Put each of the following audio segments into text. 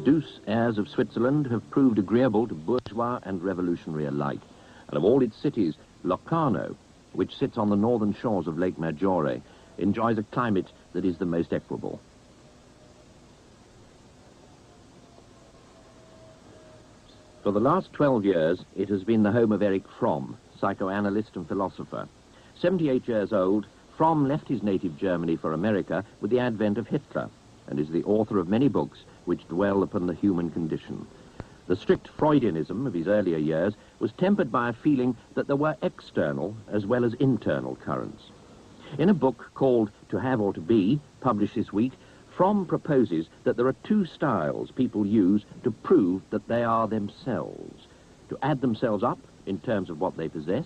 Deus heirs of Switzerland have proved agreeable to bourgeois and revolutionary alike. And of all its cities, Locarno, which sits on the northern shores of Lake Maggiore, enjoys a climate that is the most equable. For the last 12 years, it has been the home of Erich Fromm, psychoanalyst and philosopher. 78 years old, Fromm left his native Germany for America with the advent of Hitler, and is the author of many books which dwell upon the human condition. The strict Freudianism of his earlier years was tempered by a feeling that there were external as well as internal currents. In a book called To Have or To Be, published this week, Fromm proposes that there are two styles people use to prove that they are themselves: to add themselves up in terms of what they possess,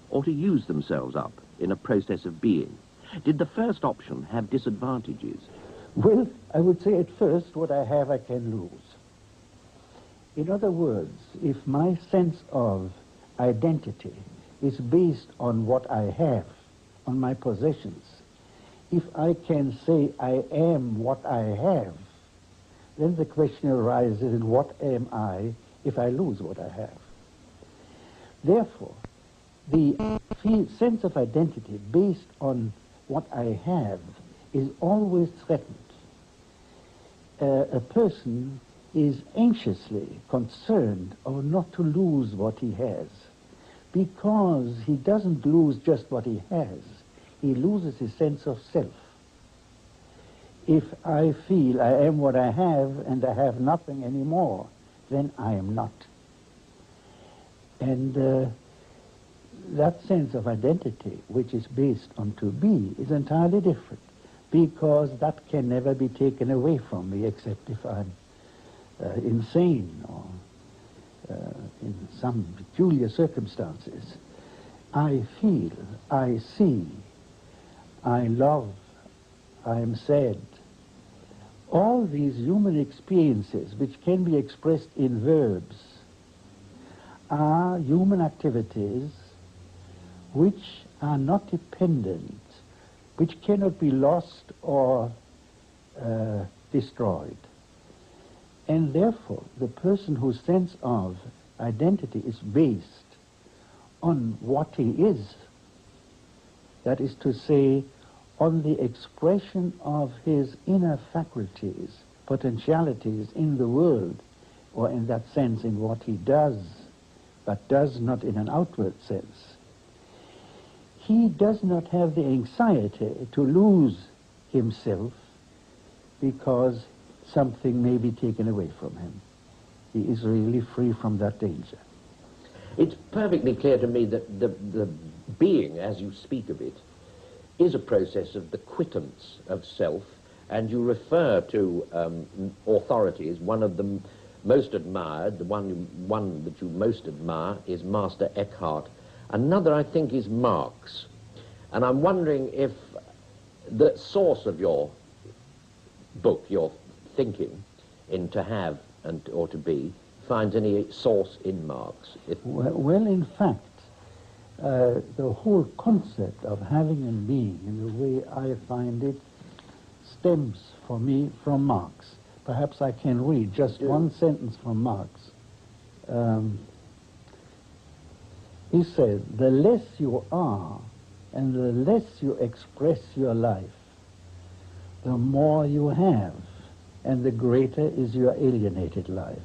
or to use themselves up in a process of being. Did the first option have disadvantages? Well, I would say at first, what I have I can lose. In other words, if my sense of identity is based on what I have, on my possessions, if I can say I am what I have, then the question arises, what am I if I lose what I have? Therefore, the sense of identity based on what I have is always threatened. A person is anxiously concerned of not to lose what he has, because he doesn't lose just what he has, he loses his sense of self. If I feel I am what I have and I have nothing anymore, then I am not. And that sense of identity, which is based on to be, is entirely different, because that can never be taken away from me except if I'm insane or in some peculiar circumstances. I feel, I see, I love, I am sad. All these human experiences, which can be expressed in verbs, are human activities which are not dependent, which cannot be lost or destroyed. And therefore, the person whose sense of identity is based on what he is, that is to say, on the expression of his inner faculties, potentialities in the world, or in that sense in what he does, but does not in an outward sense, he does not have the anxiety to lose himself because something may be taken away from him. He is really free from that danger. It's perfectly clear to me that the being, as you speak of it, is a process of the quittance of self, and you refer to authority as one of the most admired. The one that you most admire is Master Eckhart. Another, I think, is Marx. And I'm wondering if the source of your book, your thinking in To Have and or To Be, finds any source in Marx. Well, in fact, the whole concept of having and being, in the way I find it, stems for me from Marx. Perhaps I can read just one sentence from Marx. He said, "The less you are and the less you express your life, the more you have, and the greater is your alienated life."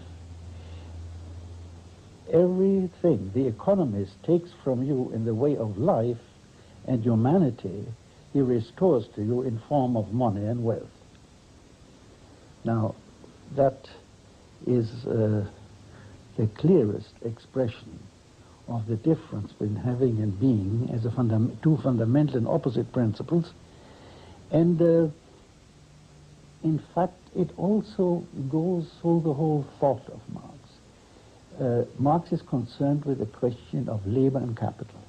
Everything the economist takes from you in the way of life and humanity, he restores to you in form of money and wealth. Now, that is the clearest expression of the difference between having and being as two fundamental and opposite principles. And in fact, it also goes through the whole thought of Marx. Marx is concerned with the question of labor and capital.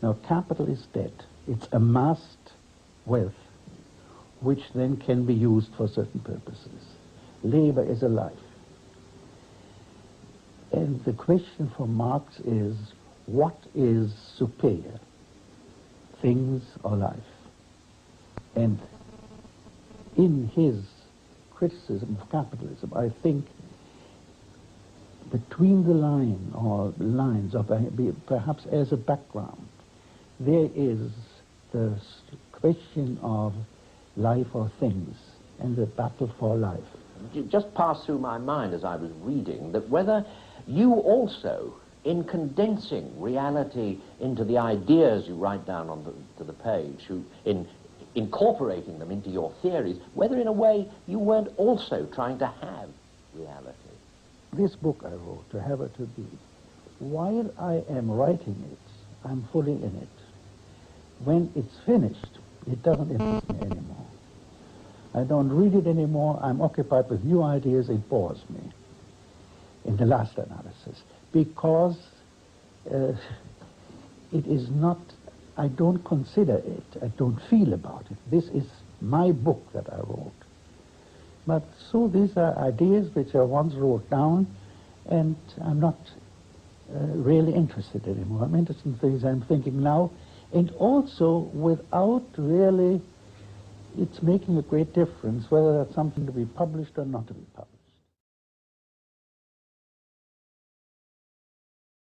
Now, capital is debt. It's amassed wealth, which then can be used for certain purposes. Labor is a life. And the question for Marx is, what is superior, things or life? And in his criticism of capitalism, I think between the line or lines of perhaps as a background, there is the question of life or things and the battle for life. It just passed through my mind as I was reading that whether you also, in condensing reality into the ideas you write down on the page, in incorporating them into your theories, whether in a way you weren't also trying to have reality. This book I wrote, To Have or To Be, while I am writing it, I'm fully in it. When it's finished, it doesn't interest me anymore. I don't read it anymore. I'm occupied with new ideas. It bores me in the last analysis because it is not, I don't consider it, I don't feel about it. This is my book that I wrote. But so these are ideas which I once wrote down, and I'm not really interested anymore. I'm interested in things I'm thinking now, and also without really, it's making a great difference whether that's something to be published or not to be published.